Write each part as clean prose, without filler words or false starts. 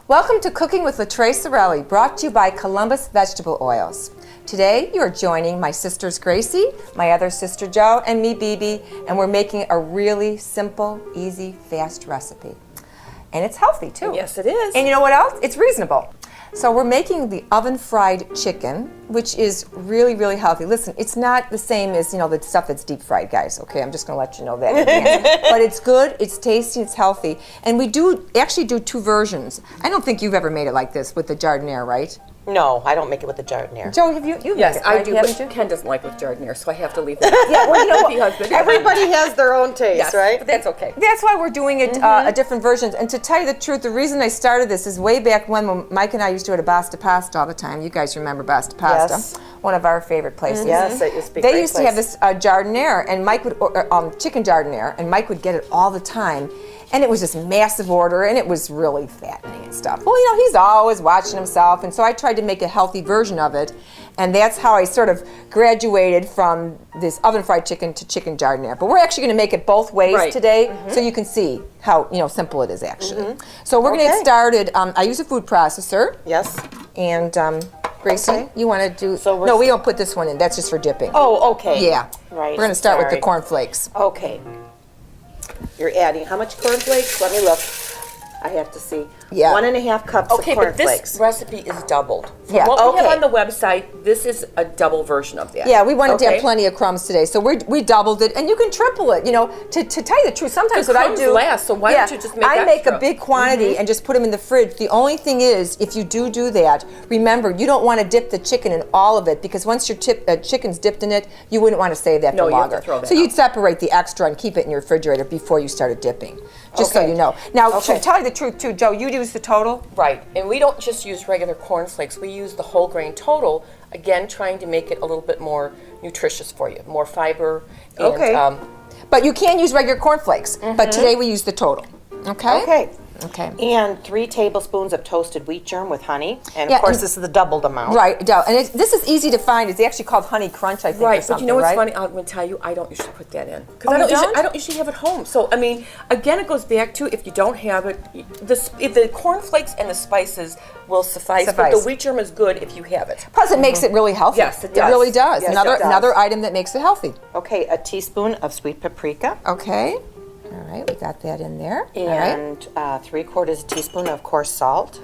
Welcome to Cooking with LaTrey Sorelli, brought to you by Columbus Vegetable Oils. Today, you are joining my sisters Gracie, my other sister Jo, and me, Bibi, and we're making a really simple, easy, fast recipe. And it's healthy, too. Yes, it is. And you know what else? It's reasonable. So we're making the oven-fried chicken, which is really, really healthy. Listen, it's not the same as, the stuff that's deep-fried, guys, okay? I'm just going to let you know that. But it's good, it's tasty, it's healthy. And we actually do two versions. I don't think you've ever made it like this with the jardiniere, right? No, I don't make it with the jardiniere. Jo, have you? Yes, made it, I right? do, Haven't you? but Ken doesn't like with jardiniere, so I have to leave that. Yeah, well, you know what? Husband. Everybody has their own taste, Yes, right? but that's okay. That's why we're doing it a different version. And to tell you the truth, the reason I started this is way back when Mike and I used to go to Basta Pasta all the time. You guys remember Basta Pasta? Yes. One of our favorite places. Yes, it used to be a They great used to have this jardiniere, and Mike would chicken jardiniere, and Mike would get it all the time. And it was this massive order, and it was really fattening and stuff. Well, he's always watching himself, and so I tried to make a healthy version of it, and that's how I sort of graduated from this oven-fried chicken to chicken jardiniere. But we're actually going to make it both ways today, so you can see how simple it is actually. So we're going to get started. I use a food processor. Yes. And Gracie, you want to do? So no, we don't put this one in. That's just for dipping. Oh, okay. Yeah. Right. We're going to start with the Sorry. cornflakes. Okay. You're adding how much cornflakes? Let me look. I have to see. Yeah. 1.5 cups Okay, of but cornflakes. this recipe is doubled. From Yeah. what we have Okay. on the website, this is a double version of that. Yeah, we wanted to Okay? have plenty of crumbs today, so we doubled it, and you can triple it. To tell you the truth, sometimes The what I crumbs do, last, so why don't you just make I make a extra? big quantity and just put them in the fridge. The only thing is, if you do that, remember you don't want to dip the chicken in all of it because once your chicken's dipped in it, you wouldn't want to save that No, for you have longer. to throw that so you'd out. separate the extra and keep it in your refrigerator before you started dipping, just so Okay. you know. Now, Okay. to tell you the truth, too, Jo, you use the total. Right, and we don't just use regular cornflakes. We use the whole grain total, again, trying to make it a little bit more nutritious for you, more fiber. And, Okay. But you can use regular cornflakes. But today we use the total. Okay. Okay. Okay. And 3 tablespoons of toasted wheat germ with honey. And Yeah, of course, and- this is the doubled amount. Right, and this is easy to find. It's actually called Honey Crunch, I think, or Right, but something, you know what's right? funny? I'm going to tell you, I don't usually put that in. Oh, Because you don't? I don't usually have it home. So, I mean, again, it goes back to if you don't have it, if the cornflakes and the spices will suffice, but Suffice. the wheat germ is good if you have it. Plus, it makes it really healthy. Yes, it It does. really does. Yes, another it does. another item that makes it healthy. Okay, a teaspoon of sweet paprika. Okay. All right, we got that in there. All right. And 3/4 teaspoon of coarse salt.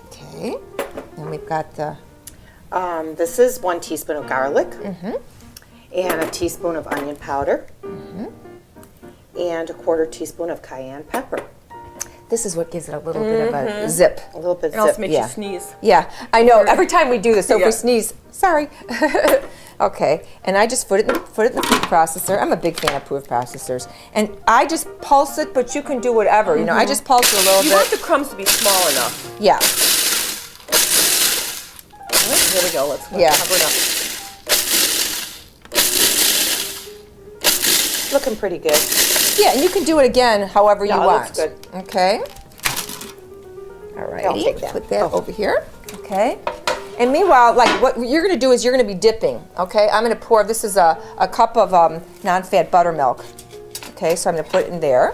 Okay. And we've got the. This is 1 teaspoon of garlic. And a teaspoon of onion powder. And a 1/4 teaspoon of cayenne pepper. This is what gives it a little bit of a zip. A little bit It also zip. makes yeah. you sneeze. Yeah, I know. Every time we do this, so if Yeah. we sneeze, sorry. Okay, and I just put it in the food processor. I'm a big fan of food processors, and I just pulse it. But you can do whatever. I just pulse it a little You bit. want the crumbs to be small enough. Yeah, Here we go. Let's Yeah. cover it up. Looking pretty good. yeah, and you can do it again however Yeah, you it want. looks good. Okay. All right. I'll take that. Put that over here. Okay. And meanwhile, like what you're going to do is you're going to be dipping. Okay. I'm going to pour. This is a cup of non-fat buttermilk. Okay. So I'm going to put it in there.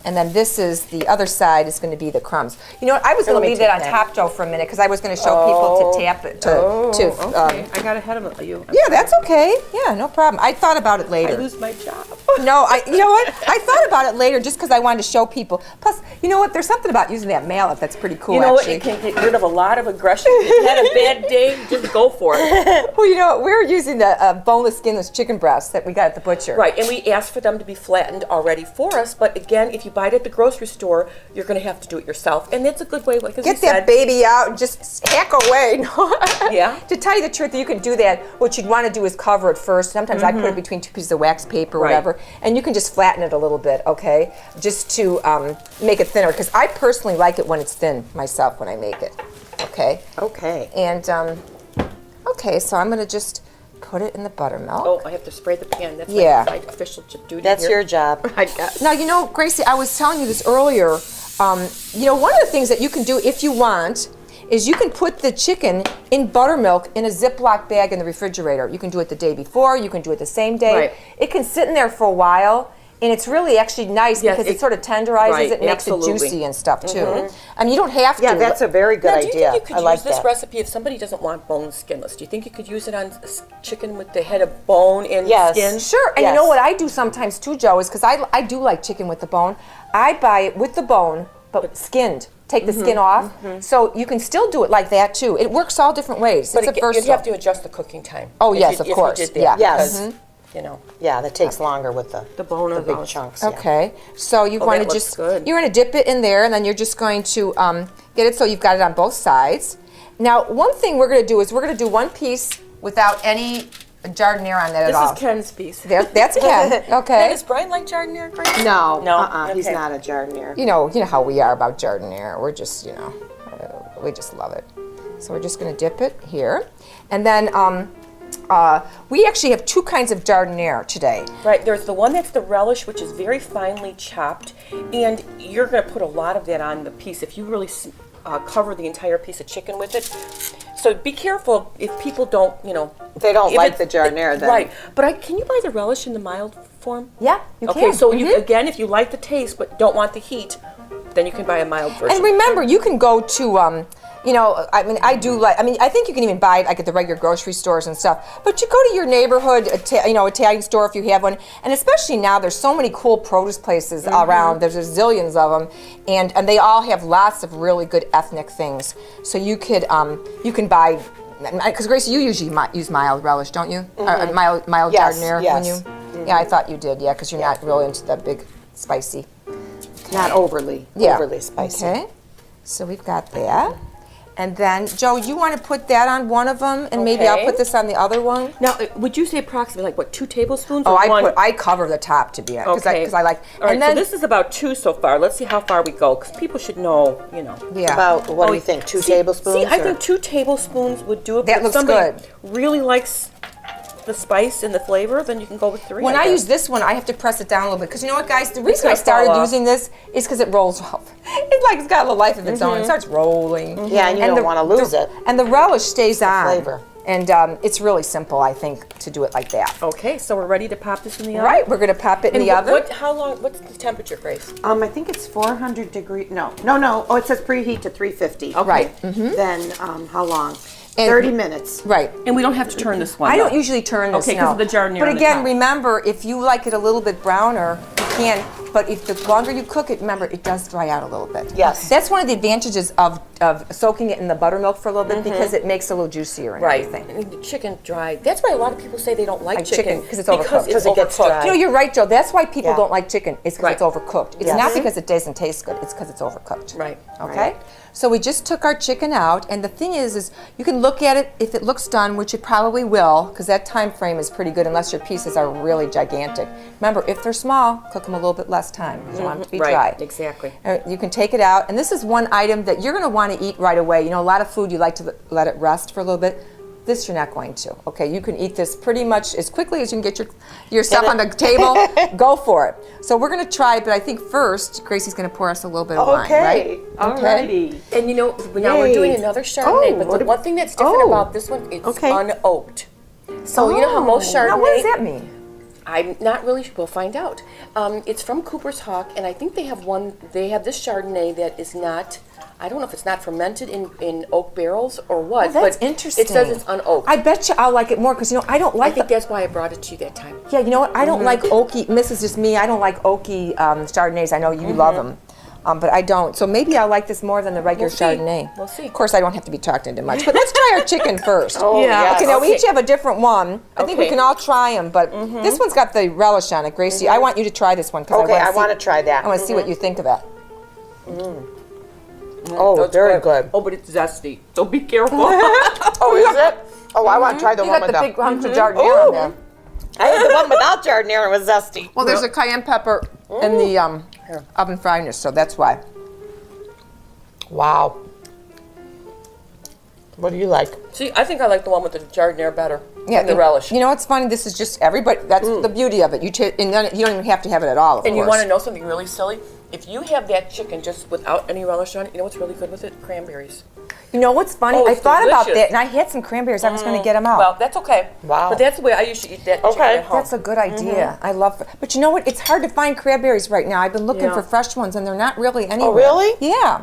And then this is the other side is going to be the crumbs. You know what? I was going let to me leave that on take that. top, Joe, for a minute because I was going to show people to tap it Okay, I got ahead of you. yeah, that's okay. Yeah, no problem. I thought about it I later. lose my job. No, you know what? I thought about it later just because I wanted to show people. Plus, you know what? There's something about using that mallet that's pretty cool, You know what? actually. It can get rid of a lot of aggression. If you had a bad day, just go for it. Well, you know, we're using the boneless, skinless chicken breasts that we got at the butcher. Right, and we asked for them to be flattened already for us. But again, if you buy it at the grocery store, you're going to have to do it yourself, and that's a good way. Like as Get we that said, baby out and just hack away. Yeah. To tell you the truth, you can do that. What you'd want to do is cover it first. Sometimes I put it between 2 pieces of wax paper or Right. whatever, and you can just flatten it a little bit, okay? Just to make it thinner, because I personally like it when it's thin myself when I make it, okay? Okay. And, okay, so I'm going to just put it in the buttermilk. Oh, I have to spray the pan. That's Yeah. my official duty. That's here. your job. I guess. Now, you know, Gracie, I was telling you this earlier. You know, one of the things that you can do if you want is you can put the chicken in buttermilk in a Ziploc bag in the refrigerator. You can do it the day before, you can do it the same day. Right. It can sit in there for a while, And it's really actually nice Yes, because it it- sort of tenderizes right, it, makes absolutely. it juicy and stuff too. I mean, you don't have to. Yeah, that's a very good Now, do you idea. think you could I like use this that. recipe if somebody doesn't want bone skinless? Do you think you could use it on chicken with the head of bone and Yes. skin? Sure, and you know what I do sometimes too, Joe, is because I do like chicken with the bone. I buy it with the bone, but skinned. Take the skin off, so you can still do it like that too. It works all different ways. But It's a again, you'd versatile. have to adjust the cooking time. Oh, if yes, you- of if you course. did that, Yeah. Yes. because, you know. Yeah, that takes longer with the bone of big those. chunks. yeah. Okay, so you want that to looks just good. you're going to dip it in there, and then you're just going to get it so you've got it on both sides. Now, one thing we're going to do is we're going to do one piece without any jardiniere on that at This all. is Ken's piece. That's Ken. Now, Okay. does Brian like jardiniere, Grace? No, No? he's Okay. not a jardiniere. You know how we are about jardiniere. We're just, we just love it. So we're just going to dip it here, and then we actually have two kinds of jardiniere today. Right, there's the one that's the relish, which is very finely chopped, and you're going to put a lot of that on the piece if you really cover the entire piece of chicken with it. So be careful if people don't, They don't if like it- the jardiniere, then. Right, but can you buy the relish in the mild form? Yeah, you Okay, can. so you again, if you like the taste but don't want the heat, then you can buy a mild version. And remember, you can go to, I think you can even buy it like at the regular grocery stores and stuff. But you go to your neighborhood, Italian store if you have one. And especially now, there's so many cool produce places around. There's zillions of them, and they all have lots of really good ethnic things. So you can buy. Because Gracie, you usually use mild relish, don't you? Mild Yes, jardiniere yes. when you. Yeah, I thought you did. Yeah, because you're not really into the big spicy. Not overly spicy. Okay, so we've got that. And then, Joe, you want to put that on one of them, and maybe I'll Okay. put this on the other one? Now, would you say approximately like 2 tablespoons? Oh, or one? I cover the top to be honest, Okay. because I like. All right, and then, so this is about 2 so far. Let's see how far we go, because people should know, yeah. About, what do you think, 2 tablespoons? See, I or- think 2 tablespoons would do it. That but if looks somebody good. really likes the spice and the flavor, then you can go with 3. When I guess. use this one, I have to press it down a little bit because you know what, guys? The reason gonna I started fall off. using this is because it rolls off. It's got a little life of its own. It starts rolling. Yeah, and you don't want to lose it. And the relish stays on. flavor. And it's really simple, I think, to do it like that. Okay, so we're ready to pop this in the oven. Right, we're going to pop it in the oven. How long? What's the temperature, Grace? I think it's 400 degrees. No. Oh, it says preheat to 350. Okay. Right. Then how long? And- 30 minutes. Right. And we don't have to turn this one. I don't though. usually turn this. Okay, 'cause no. of the jardiniere But on the again, top. remember, if you like it a little bit browner, you can. But if the longer you cook it, remember, it does dry out a little bit. Yes. That's one of the advantages of soaking it in the buttermilk for a little bit because it makes it a little juicier and Right. everything. And the chicken dry. That's why a lot of people say they don't like Like chicken, chicken 'cause it's overcooked. Because it's Because it gets overcooked. dry. You know, you're right, Joe. That's why people Yeah. don't like chicken. It's because Right. it's overcooked. It's Yes. not because it doesn't taste good. It's because it's overcooked. Right. Okay. Right. So we just took our chicken out, and the thing is you can look at it if it looks done, which it probably will, because that time frame is pretty good unless your pieces are really gigantic. Remember, if they're small, cook them a little bit less time. You don't want them to be Right, dry. exactly. You can take it out, and this is one item that you're going to want to eat right away. You know, a lot of food you like to let it rest for a little bit. This you're not going to. Okay, you can eat this pretty much as quickly as you can get your stuff on the table. Go for it. So we're going to try, but I think first Gracie's going to pour us a little bit of wine, right? Alrighty. And now we're doing Yay. another Chardonnay, Oh, but what the a- one thing that's different oh. about this one, it's Okay. unoaked. So you know how most Chardonnay. Now, what does that mean? I'm not really sure. We'll find out. It's from Cooper's Hawk, and I think they have one. They have this Chardonnay that is not. I don't know if it's not fermented in oak barrels or what. That's but interesting. It says it's unoaked. I bet you I'll like it more because I don't I like think the. that's why I brought it to you that time. Yeah, you know what? I don't like oaky. This is just me. I don't like oaky Chardonnays. I know you love them. But I don't. So maybe I'll like this more than the regular We'll see. Chardonnay. We'll see. Of course, I don't have to be talked into much. But let's try our chicken first. Oh, Yeah. yes. Okay, now we Okay. each have a different one. I think we Okay. can all try them, but this one's got the relish on it, Gracie. I want you to try this one because Okay, I want to try that. I want to see what you think of it. Oh, That's very good. Oh, but it's zesty, so be careful. Oh, is it? Oh, I want to try the You one got with the the. big hunks of jardiniere on there. I had the one without jardiniere and it was zesty. Well, there's a cayenne pepper in the oven frying, so that's why. Wow. What do you like? See, I think I like the one with the jardiniere better than the you- relish. You know what's funny? This is just everybody. That's the beauty of it. And then you don't even have to have it at all. Of And you course. want to know something really silly? If you have that chicken just without any relish on it, you know what's really good with it? Cranberries. You know what's funny? Oh, I it's thought about delicious. that, and I had some cranberries. I was going to get them out. Well, that's okay. Wow. But that's the way I used to eat that chicken Okay. at home. That's a good idea. I love. But you know what? It's hard to find cranberries right now. I've been looking Yeah. for fresh ones, and they're not really anywhere. really? Yeah.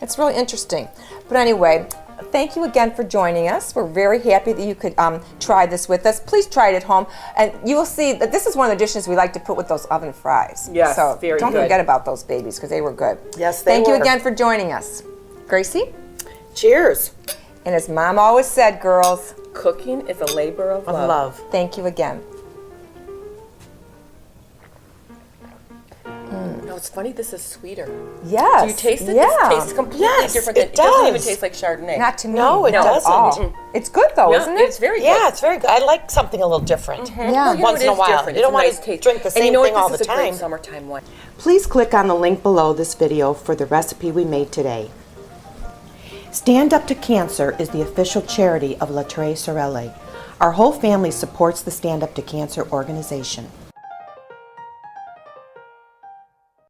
It's really interesting. But anyway, thank you again for joining us. We're very happy that you could try this with us. Please try it at home, and you will see that this is one of the dishes we like to put with those oven fries. Yes, So very don't good. forget about those babies because they were good. Yes, they Thank you were. again for joining us, Gracie. Cheers. And as Mom always said, girls, Cooking is a labor of Of love. love. thank you again. No, it's funny. This is sweeter. Yes. Do you taste it? Yeah. This tastes completely Yes, different. it It doesn't even does. taste like Chardonnay. Not to me. No, it not at doesn't. all. It's good though, Yeah, isn't it? It's very good. Yeah, it's very good. I like something a little different. Yeah. Well, Once it in a is while. different. You don't It's a want nice to taste. drink the And same you know what? thing all This the is a great time. summertime one. Please click on the link below this video for the recipe we made today. Stand Up to Cancer is the official charity of La Tre Sorelle. Our whole family supports the Stand Up to Cancer organization.